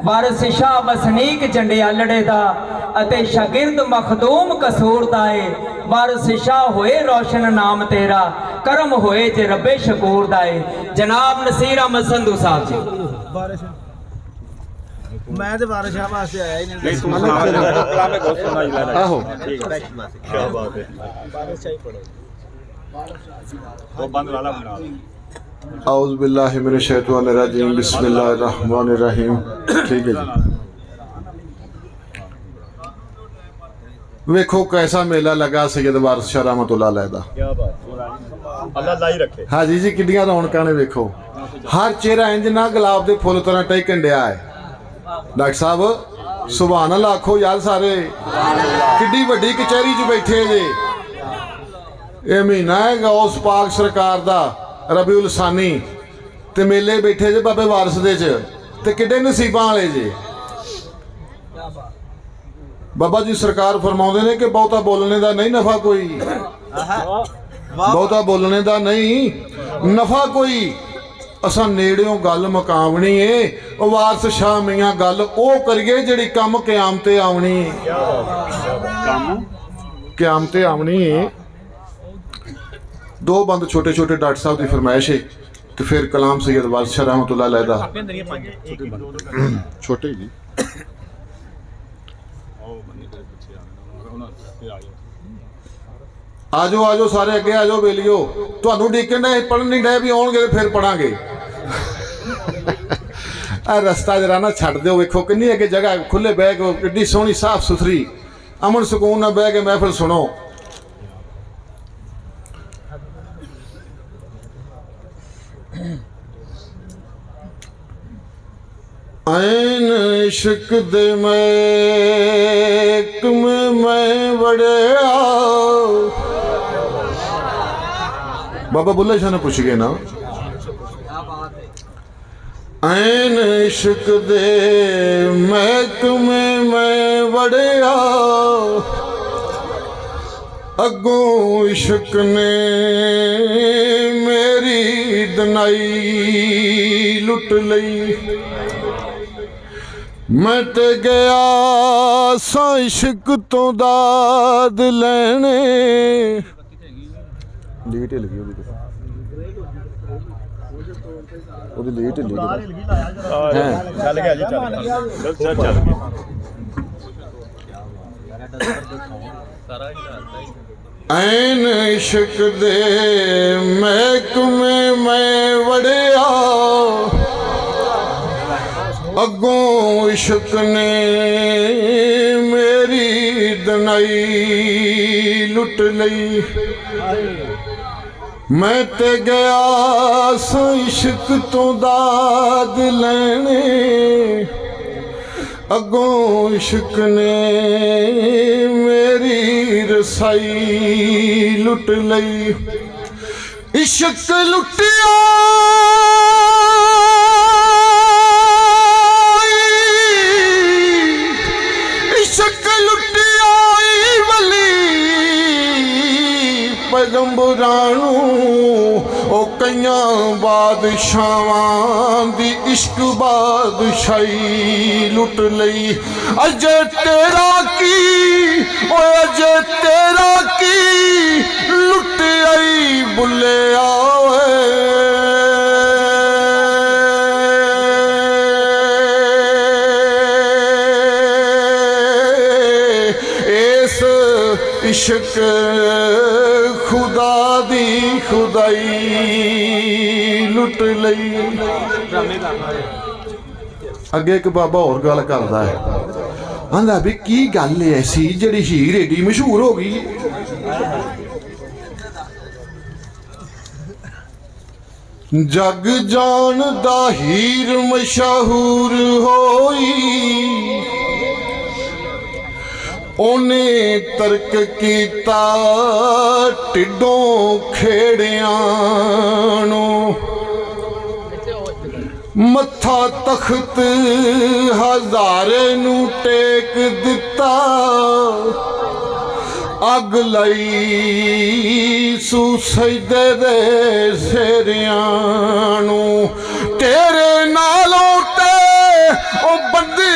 वारिस शाह बसनीक जंडियालड़े दा अते शागिर्द मखदूम कसूर दा है। वारिस शाह होए रोशन नाम तेरा, करम होए जे रब्बे शकूर दा है। जनाब नसीर अहमद संधू साहब जी। मैं तो बारिश वास्ते आया ही नहीं। आहो क्या बात है। बारिश चाहिए पड़ो तो बंद वाला बना। औज़ बिल्लाहि मिनश शैतानिर रजीम बिस्मिल्लाहिर रहमानिर रहीम। ठीक है जी। वेखो कैसा मेला लगा सैयद वारिस शाह रहमतुल्लाह अलैह दा। क्या बात, अल्लाह लाई रखे। हाँ जी जी, किड्डियां रौनकां ने वेखो। हर चेहरा इंज ना गुलाब दे फुल तरह टहकन डिया है। डॉक्टर साहब सुभान अल्लाह आखो यार सारे। किड्डी वड्डी कचहरी च बैठे जे। ये महीना है गौस पाक सरकार दा रबीउल सानी ते मेले बैठे जे बाबे वारिस दे च ते किड्डे नसीबां वाले जे। बाबा जी सरकार फरमाउंदे ने कि बहुता बोलने दा नहीं नफा कोई, बहुता बोलने दा नहीं नफा कोई। असा नेड़ियों गल मकावनी है। वारिस शाह मियाँ गल ओ करिए जिहड़ी कम क़यामते आवनी है। क़यामते आवनी है। दो बंद छोटे छोटे डॉक्टर साहब की फरमाइश है तो फिर कलाम सैयद वारिस शाह रहमतुल्लाह अलैह दा। छोटे जी आजो आजो सारे अगे आजो बेलियो। तुहानू डिकन डे पढ़न नहीं डे भी आउणगे फिर पढ़ांगे। रस्ता जरा ना छड्ड दिओ। वेखो किन्नी अगे जगह खुले बह के किड्डी सोहनी साफ सुथरी अमन सुकून ना बह के महफिल सुनो। ऐन इश्क दे महकमे मैं वड़िया। बाबा बुल्ले शाह ने पूछ गए ना। ऐन इश्क दे महकमे मैं वड़िया, अगों इश्क ने मेरी दनाई लुट लई। मैं ते गया सा इश्क तो दाद लैने। लेट ही लगी ਉਹਦੀ ਲੇਟ ਹੀ ਲੱਗੀ ਚੱਲ ਗਿਆ ਜੀ ਚੱਲ ਗਿਆ। ऐन इश्क दे महकमे मैं वड़िया, अगों इश्क ने मेरी दनाई लुट लई। मैं ते गया सा इश्क तो दाद लैने, अगों इश्क ने मेरी रसाई लुट लई। इश्क लुटिया इश्क लुटिया वली पैगंबरानू ओ कईयां बादशाहां दी इश्क बादशाही लुट लई। अजे तेरा की ओ अजे तेरा की लुट आई बुले आए। इस इश्क खुदा दी खुदाई लुट लई। अगे एक बाबा और गल करदा है, आंदा भी की गल ऐसी जिहड़ी हीर एडी मशहूर हो गई। जग जानदा हीर मशहूर होई, ओने तर्क कीता टिड्डों खेड़ियां। मत्था तख्त हज़ारे नू टेक दिता, अग लई सू सजदे दे सेरियां नू। तेरे नालों ते ओ बंदे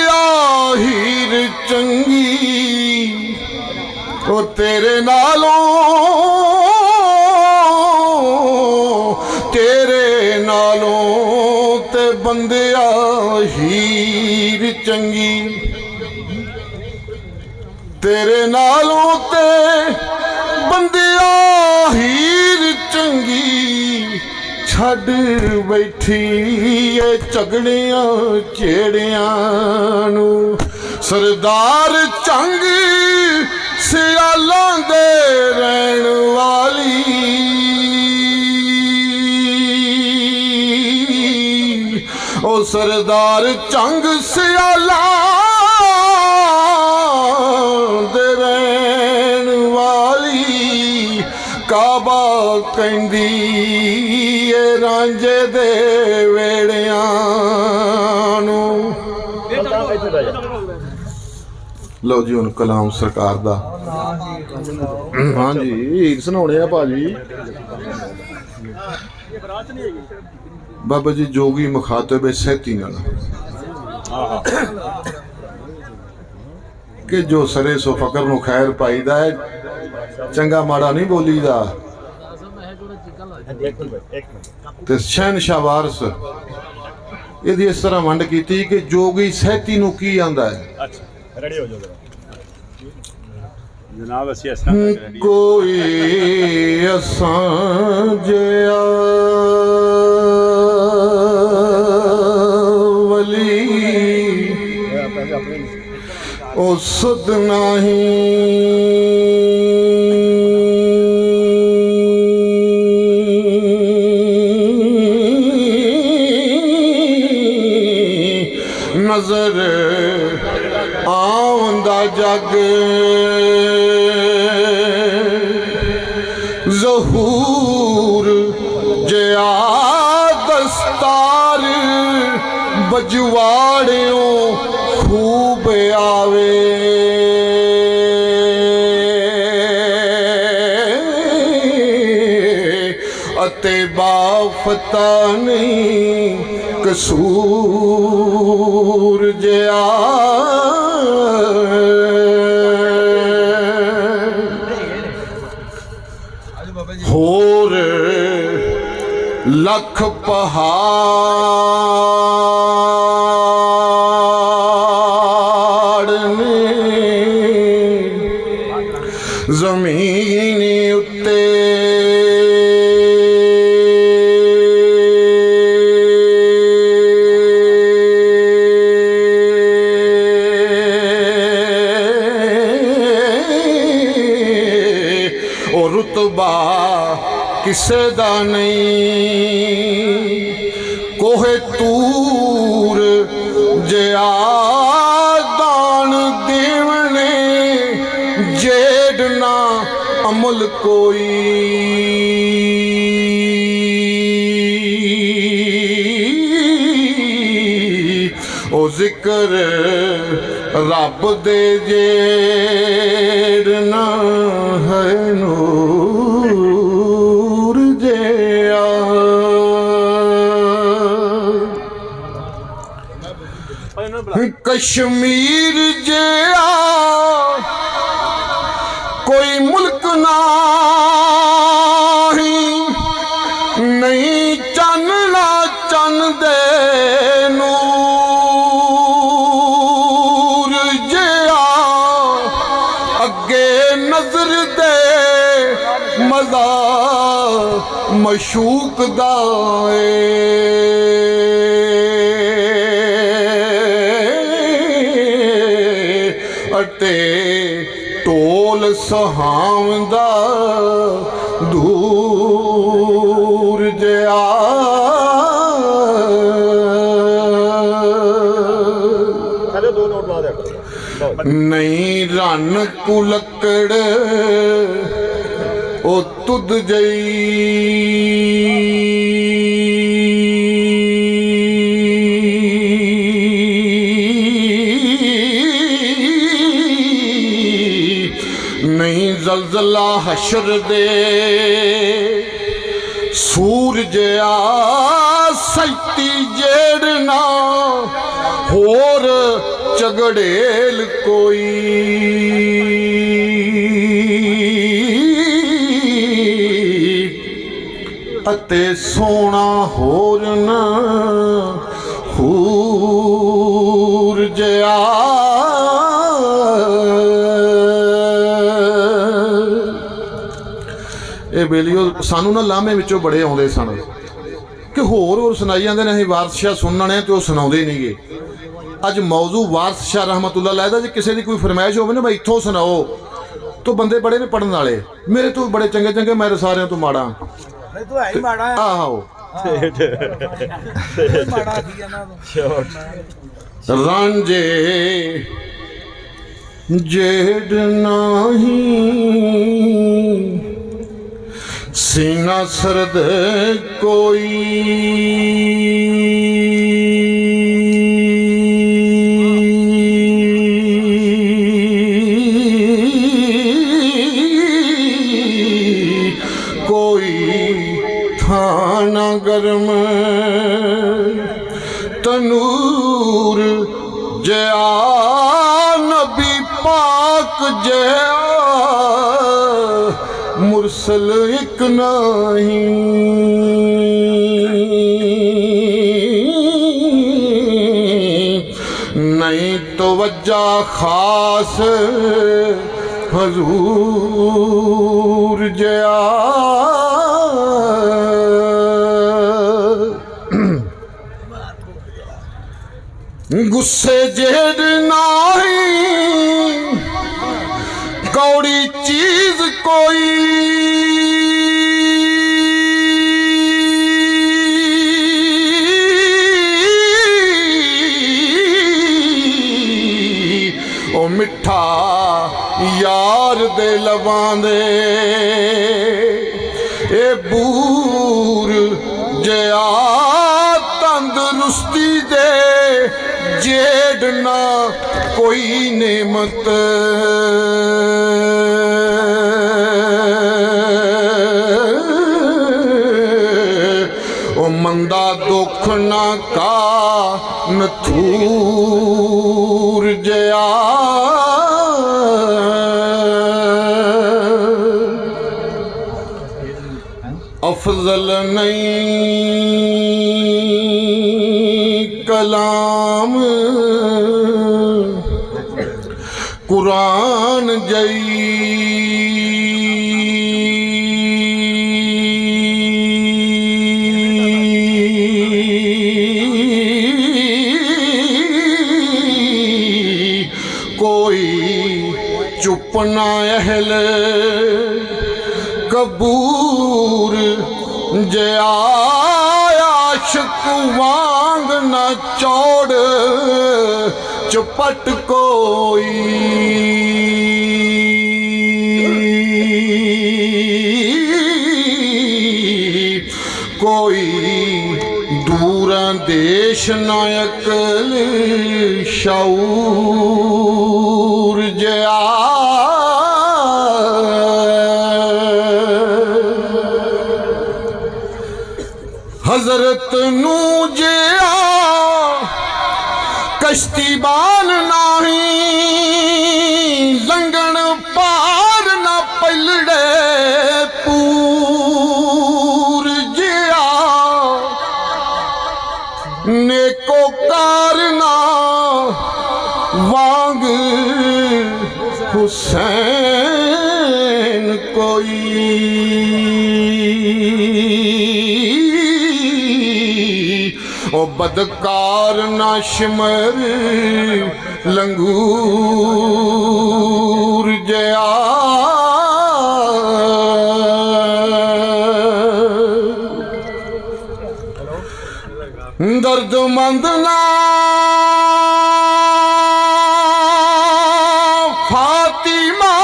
नालों ते बंदिया हीर चंगी, तेरे नालों ते बंदिया हीर चंगी, छड़ बैठी ए झगड़ियां छेड़ियां नू। सरदार चंग सियालां दे रहन वाली, ओ सरदार चंग सियालां दे रहन वाली, काबा कहंदी ए रांझे दे वेड़ियां नू। लो जी हुण कलाम सरकार दा। हाँ जी हीर सुनाने आ भाजी। बाबा जी जोगी मुखातब सैती नाल कि जो सरे सो फकर नू खैर पाईदा है, चंगा माड़ा नहीं बोलीदा। ते शहनशाह वारस इहदी इस तरह वंड कीती कि जोगी सैती नू की आंदा है। रेडी हो जाओ जनाब, असी कोई असां जिया वली ओ सुध नहीं नजर आउंदा जग, ज़हूर जिया दस्तार बजवाड़ियों खूब आवे, अते बाफता नहीं कसूर जिया होर लख पहाड़ ने जमीन उत्ते रुतबा किसे दा नहीं, कोहे तूर जिया दान देवने जेड़ना अमल कोई, ओ जिक्र रब दे जेड़ना है नूर जिया। कश्मीर जिया कोई मुल्क नहीं चन्ना चन दे नूर जिया, अगे नजर दे मजा मशूक दाए, अते टोल सहावंदा दूर जिया। दो नोट ला दे नहीं रन कुलकड़ ओ तुद जई, नहीं जलजला हशर दे सूरज आ सैती जेड़ना होर झगड़ेल कोई, अते सोना होर न हूर जया ਇਹ ਬੇਲੀਓ ਸਾਨੂੰ ਨਾ ਲਾਮੇ ਵਿੱਚੋਂ ਬੜੇ ਆਉਂਦੇ ਸਨ ਕਿ ਹੋਰ ਸੁਣਾਈ ਜਾਂਦੇ ਨੇ ਅਸੀਂ ਵਾਰਿਸ ਸ਼ਾਹ ਸੁਣਨੇ ਤੇ ਉਹ ਸੁਣਾਉਂਦੇ ਨਹੀਂਗੇ। ਅੱਜ ਮੌਜੂ ਵਾਰਿਸ ਸ਼ਾਹ ਰਹਿਮਤੁल्लाह अलैह ਦਾ ਜੇ ਕਿਸੇ ਦੀ ਕੋਈ ਫਰਮਾਇਸ਼ ਹੋਵੇ ਨਾ ਮੈਂ ਇੱਥੋਂ ਸੁਣਾਓ तो बंदे बड़े ने पढ़न वाले मेरे तो बड़े चंगे चंगे मैं सारे तो माड़ा नहीं तो है ही माड़ा है आहो माड़ा की है ना रांझे जेड नाही सीना सरद कोई थाना गर्म तनूर जया नबी पाक जया मुरसल एक नहीं नहीं तो वजह खास हजूर जया गुस्से जेड नाही कौड़ी चीज कोई ओ मिठा यार दे लवांदे ए बूर जया तंदरुस्ती दे जेड ना कोई नेमत ओ मंदा दुख ना का नथूर जया अफजल नहीं कलाम कुरान जई कोई चुप ना अहल कबूर जया आशिक वांग न चौड़ चपट कोई कोई दूर देश नायक शऊर जया हजरत नू जया कश्ती बाल नाही लंगण पार ना पलड़े पूर जया नेको कारना वांग हुसैन कोई ओ बदकार ना शिमर लंगूर जया दर्दमंद ना फातिमा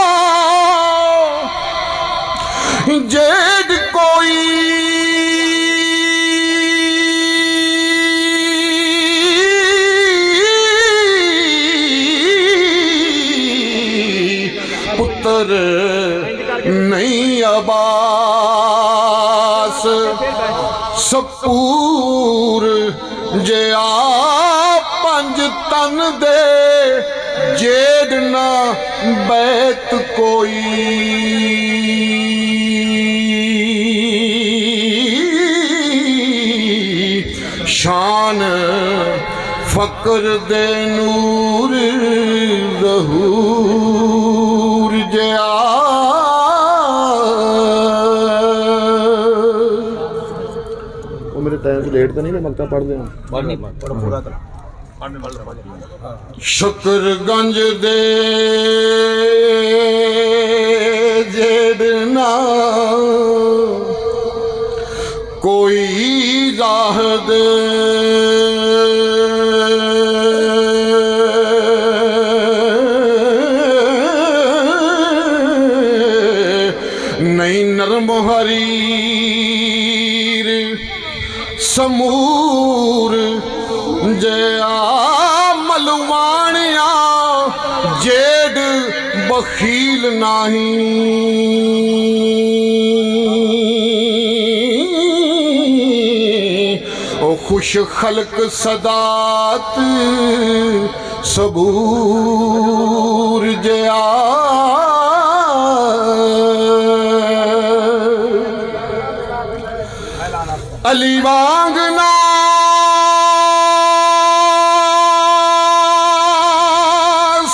जेड कोई पुत्र नहीं अबास सपूर जया पंज तन दे जेड ना बैत कोई शान फकर दे नूर ज़हूर जया वो मेरे टाइम से लेट तो नहीं मकता पढ़ दे पूरा कर शकरगंज दे जेड़ना कोई जाहद नहीं नरम हरीर समूर जया मलवाणिया जेड बखील नहीं ओ खुश खलक सदात सबूर जया अली वांगना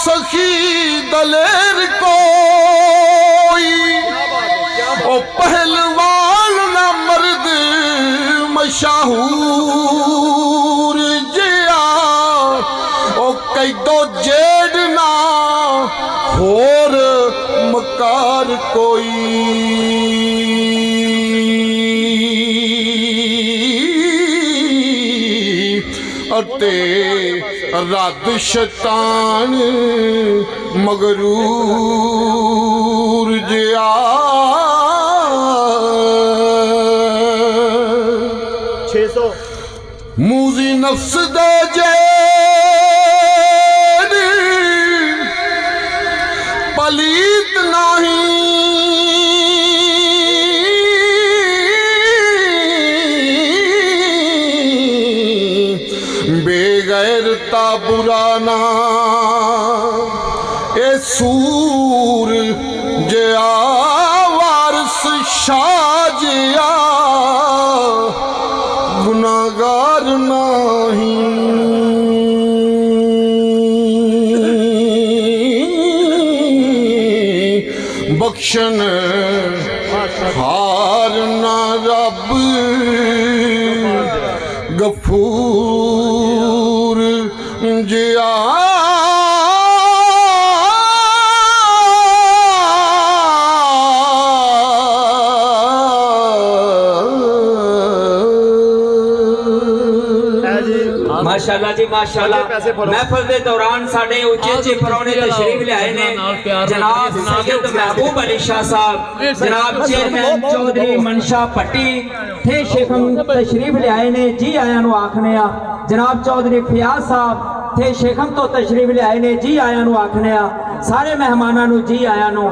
सखी दलेर कोई ओ पहलवान ना मर्द मशहूर जिया ओ कई दो जेड़ ना होर मकार अते रद शैतान मगरूर जिया 600 मूजी नफ्स दे जे पलीत नहीं बेगैरता बुराना ए सूर जया वारस शाह जया गुनागार नहीं बख्शन हार ना रब गफूर जिया माशाअल्लाह जी माशाअल्लाह महफिल के दौरान साडे उच्चे परौने तशरीफ लियाए ने जनाब सैयद महबूब अली शाह साहब जनाब चेयरमैन चौधरी मनशा पट्टी थे शेखम तशरीफ लियाए ने जी आया नु आखने आ जनाब चौधरी फयाज साहब थे शेखम तो तशरीफ लियाए ने जी आया नु आखने आ सारे मेहमानां नु जी आया नु